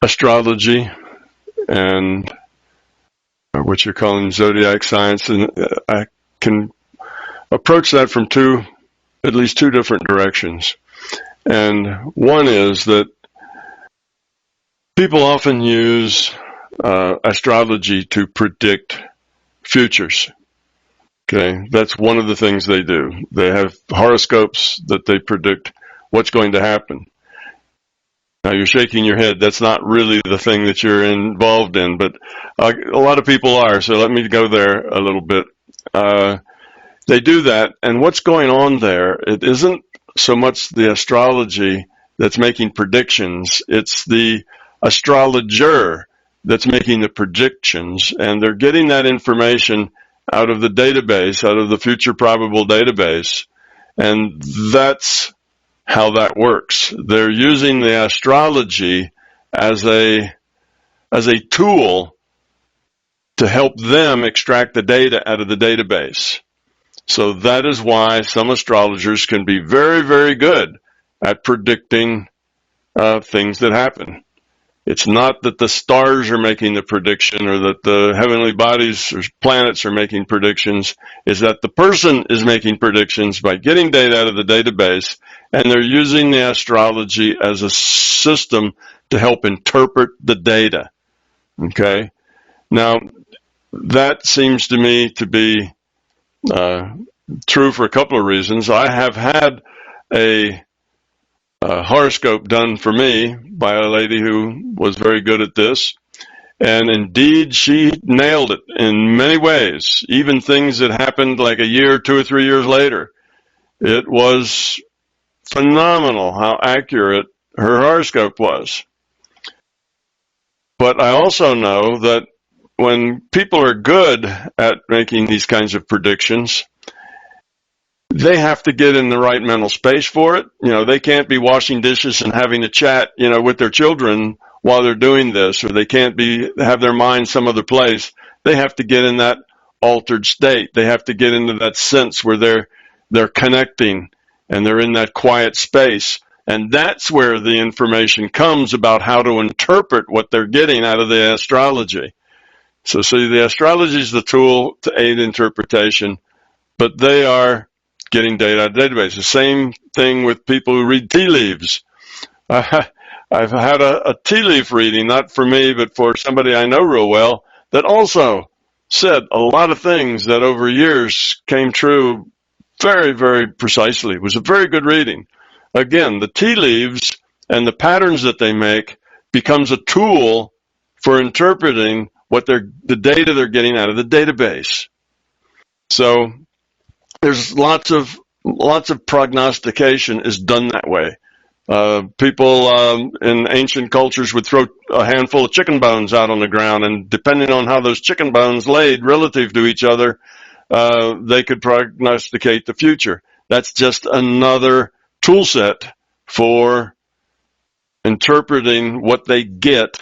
astrology and what you're calling zodiac science, and I can approach that from at least two different directions. And one is that people often use astrology to predict futures. Okay, that's one of the things they do. They have horoscopes that they predict what's going to happen. Now, you're shaking your head. That's not really the thing that you're involved in, but a lot of people are, so let me go there a little bit. They do that, and what's going on there, it isn't so much the astrology that's making predictions, it's the astrologer that's making the predictions, and they're getting that information out of the database, out of the future probable database, and that's how that works. They're using the astrology as a tool to help them extract the data out of the database. So that is why some astrologers can be very, very good at predicting things that happen. It's not that the stars are making the prediction or that the heavenly bodies or planets are making predictions. It's that the person is making predictions by getting data out of the database, and they're using the astrology as a system to help interpret the data. Okay? Now, that seems to me to be true for a couple of reasons. I have had a horoscope done for me by a lady who was very good at this, and indeed she nailed it in many ways, even things that happened like a year, 2 or 3 years later. It was phenomenal how accurate her horoscope was. But I also know that when people are good at making these kinds of predictions, they have to get in the right mental space for it. You know, they can't be washing dishes and having a chat, with their children while they're doing this, or they can't have their mind some other place. They have to get in that altered state. They have to get into that sense where they're connecting and they're in that quiet space. And that's where the information comes about how to interpret what they're getting out of the astrology. So see, the astrology is the tool to aid interpretation, but they are getting data out of databases. The same thing with people who read tea leaves. I've had a tea leaf reading, not for me, but for somebody I know real well, that also said a lot of things that over years came true very, very precisely. It was a very good reading. Again, the tea leaves and the patterns that they make becomes a tool for interpreting the data they're getting out of the database. So there's lots of prognostication is done that way. People in ancient cultures would throw a handful of chicken bones out on the ground, and depending on how those chicken bones laid relative to each other, they could prognosticate the future. That's just another tool set for interpreting what they get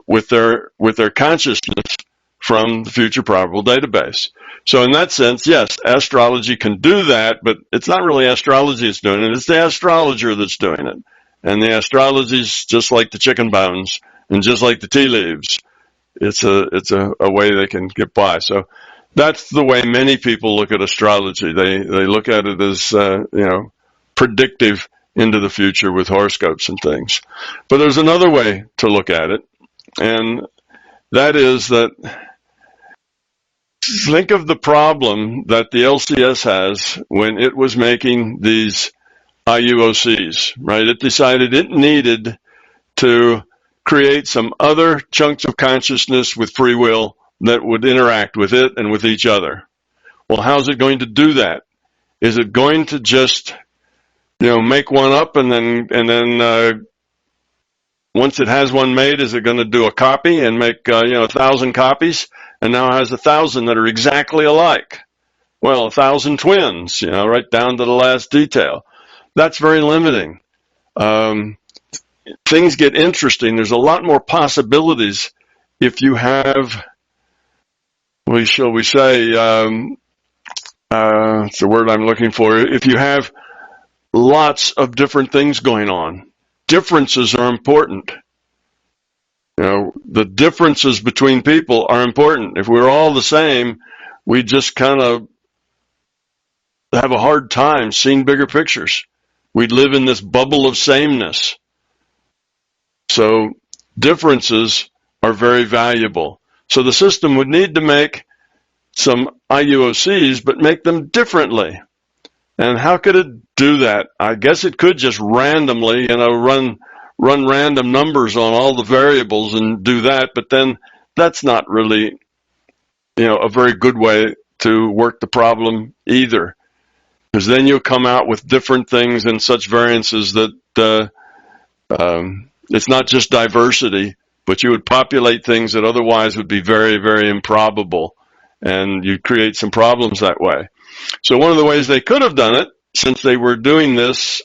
with their consciousness from the future probable database. So in that sense, yes, astrology can do that, but it's not really astrology that's doing it. It's the astrologer that's doing it. And the astrology is just like the chicken bones and just like the tea leaves. It's a way they can get by. So that's the way many people look at astrology. They look at it as, predictive into the future with horoscopes and things. But there's another way to look at it, and that is that think of the problem that the LCS has when it was making these IUOCs, right? It decided it needed to create some other chunks of consciousness with free will that would interact with it and with each other. Well, how's it going to do that? Is it going to just, make one up and then once it has one made, is it going to do a copy and make 1,000 copies? And now it has 1,000 that are exactly alike. Well, 1,000 twins, right down to the last detail. That's very limiting. Things get interesting. There's a lot more possibilities if you have, shall we say, it's the word I'm looking for, if you have lots of different things going on. Differences are important. The differences between people are important. If we're all the same, we just kind of have a hard time seeing bigger pictures. We'd live in this bubble of sameness. So differences are very valuable. So the system would need to make some IUOCs, but make them differently. And how could it do that? I guess it could just randomly, run random numbers on all the variables and do that, but then that's not really, a very good way to work the problem either. Because then you'll come out with different things and such variances that it's not just diversity, but you would populate things that otherwise would be very, very improbable, and you create some problems that way. So one of the ways they could have done it, since they were doing this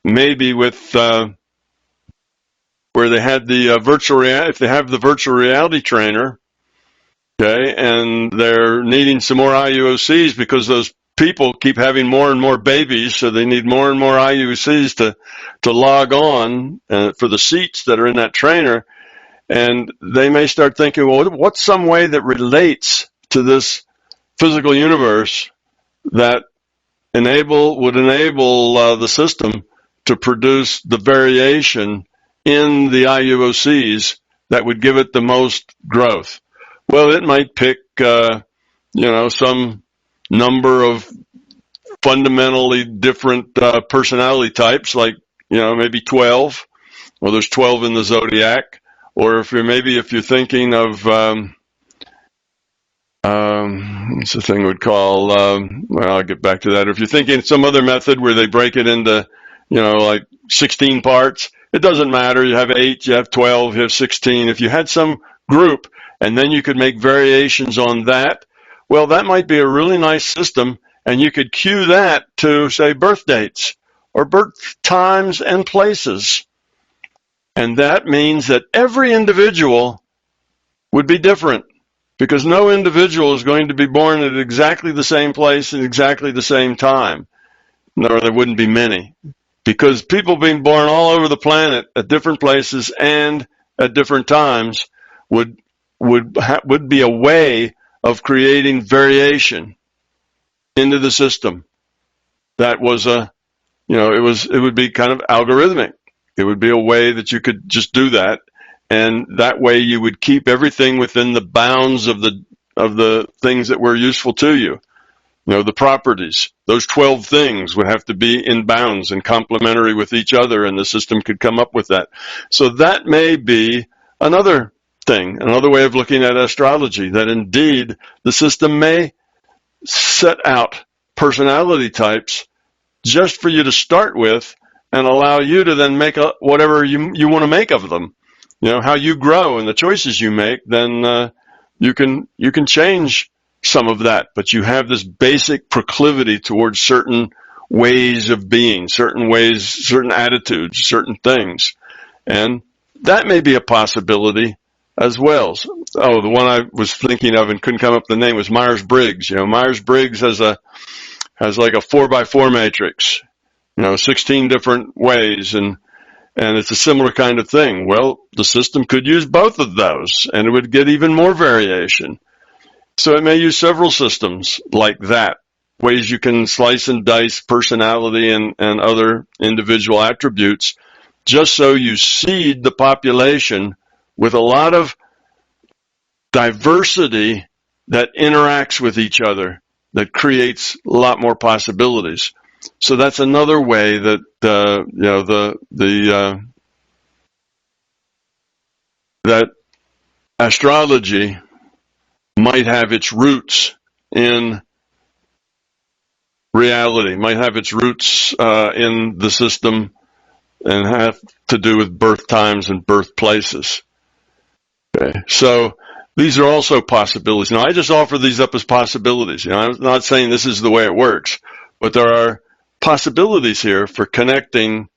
maybe with where they had the virtual reality, if they have the virtual reality trainer, okay, and they're needing some more IUOCs because those people keep having more and more babies, so they need more and more IUOCs to log on for the seats that are in that trainer. And they may start thinking, well, what's some way that relates to this physical universe that would enable the system to produce the variation in the IUOCs that would give it the most growth? Well, it might pick, some number of fundamentally different personality types, like, maybe 12. Well, there's 12 in the zodiac. Or if you're thinking of, what's the thing we'd call, I'll get back to that. If you're thinking some other method where they break it into, like 16 parts, it doesn't matter. You have 8, you have 12, you have 16. If you had some group and then you could make variations on that, well, that might be a really nice system, and you could cue that to, say, birth dates or birth times and places. And that means that every individual would be different, because no individual is going to be born at exactly the same place at exactly the same time. No, there wouldn't be many, because people being born all over the planet at different places and at different times would be a way of creating variation into the system. That was it would be kind of algorithmic. It would be a way that you could just do that, and that way you would keep everything within the bounds of the things that were useful to you. The properties. Those 12 things would have to be in bounds and complementary with each other, and the system could come up with that. So that may be another thing, another way of looking at astrology, that indeed the system may set out personality types just for you to start with, and allow you to then make whatever you want to make of them. How you grow and the choices you make, then you can change some of that. But you have this basic proclivity towards certain ways of being, certain attitudes, certain things. And that may be a possibility as well. The one I was thinking of and couldn't come up with the name was Myers-Briggs. Myers-Briggs has like a 4x4 matrix. 16 different ways, and it's a similar kind of thing. Well, the system could use both of those, and it would get even more variation. So it may use several systems like that, ways you can slice and dice personality and other individual attributes, just so you seed the population with a lot of diversity that interacts with each other, that creates a lot more possibilities. So that's another way that that astrology might have its roots in reality, might have its roots in the system, and have to do with birth times and birth places. Okay, so these are also possibilities. Now, I just offer these up as possibilities. I'm not saying this is the way it works, but there are possibilities here for connecting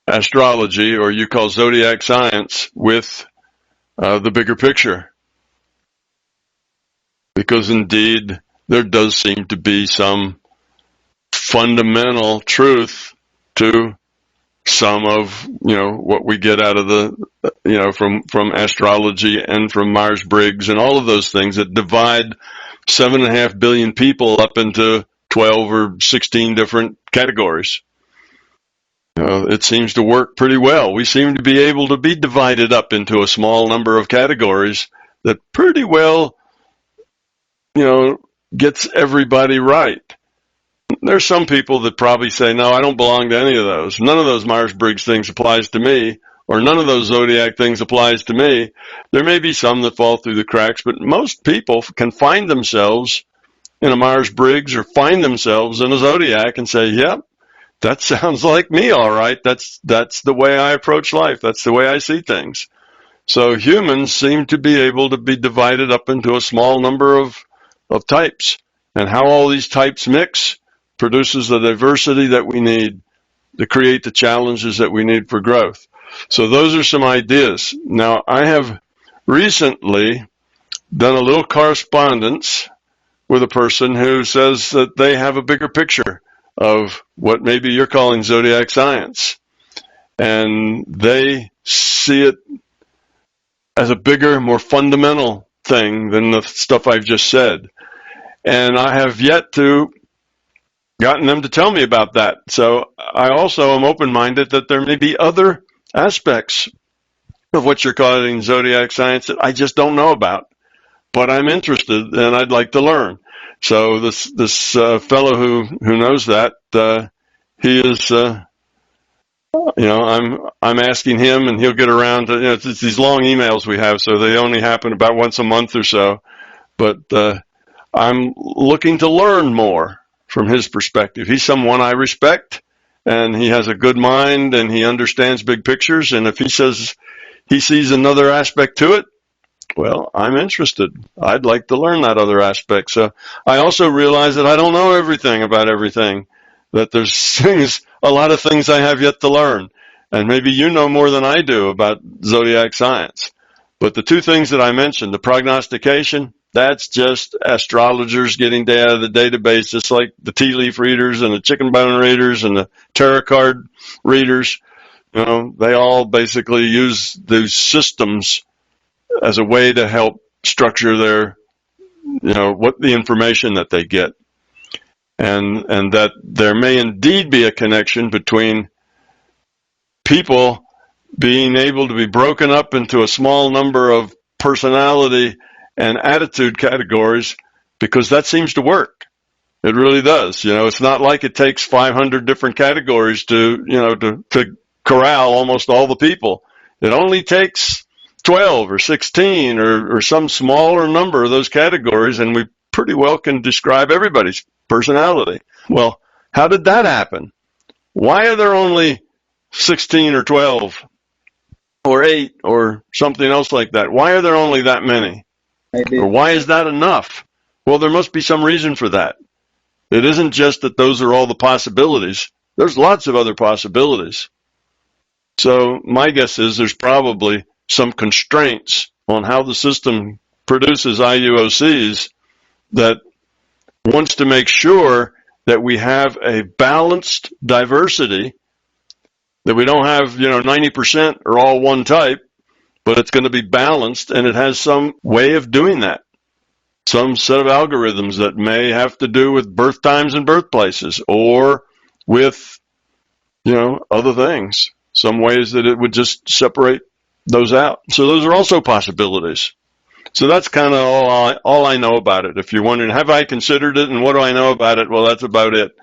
astrology, or you call zodiac science, with the bigger picture. Because indeed, there does seem to be some fundamental truth to some of, what we get out of from astrology and from Myers-Briggs and all of those things that divide 7.5 billion people up into 12 or 16 different categories. It seems to work pretty well. We seem to be able to be divided up into a small number of categories that pretty well, gets everybody right. There's some people that probably say, no, I don't belong to any of those. None of those Myers-Briggs things applies to me, or none of those zodiac things applies to me. There may be some that fall through the cracks, but most people can find themselves in a Myers-Briggs or find themselves in a zodiac and say, yep, that sounds like me, all right. That's the way I approach life. That's the way I see things. So humans seem to be able to be divided up into a small number of types. And how all these types mix produces the diversity that we need to create the challenges that we need for growth. So those are some ideas. Now, I have recently done a little correspondence with a person who says that they have a bigger picture of what maybe you're calling zodiac science. And they see it as a bigger, more fundamental thing than the stuff I've just said. And I have yet to gotten them to tell me about that. So I also am open-minded that there may be other aspects of what you're calling zodiac science that I just don't know about. But I'm interested and I'd like to learn. So this fellow who knows that, he is, I'm asking him, and he'll get around to, it's these long emails we have, so they only happen about once a month or so. But I'm looking to learn more from his perspective. He's someone I respect, and he has a good mind, and he understands big pictures. And if he says he sees another aspect to it, well, I'm interested. I'd like to learn that other aspect. So I also realize that I don't know everything about everything, that there's a lot of things I have yet to learn. And maybe you know more than I do about zodiac science. But the two things that I mentioned, the prognostication, that's just astrologers getting data out of the database, just like the tea leaf readers and the chicken bone readers and the tarot card readers. They all basically use these systems as a way to help structure their, what the information that they get. And that there may indeed be a connection between people being able to be broken up into a small number of personality and attitude categories, because that seems to work. It really does. It's not like it takes 500 different categories to corral almost all the people. It only takes 12 or 16 or some smaller number of those categories, and we pretty well can describe everybody's personality. Well, how did that happen? Why are there only 16 or 12 or 8 or something else like that? Why are there only that many? Maybe. Or why is that enough? Well, there must be some reason for that. It isn't just that those are all the possibilities. There's lots of other possibilities. So my guess is there's probably some constraints on how the system produces IUOCs that wants to make sure that we have a balanced diversity, that we don't have, 90% are all one type, but it's going to be balanced, and it has some way of doing that. Some set of algorithms that may have to do with birth times and birthplaces, or with, other things. Some ways that it would just separate those out. So those are also possibilities. So that's kind of all I know about it. If you're wondering, have I considered it and what do I know about it? Well, that's about it.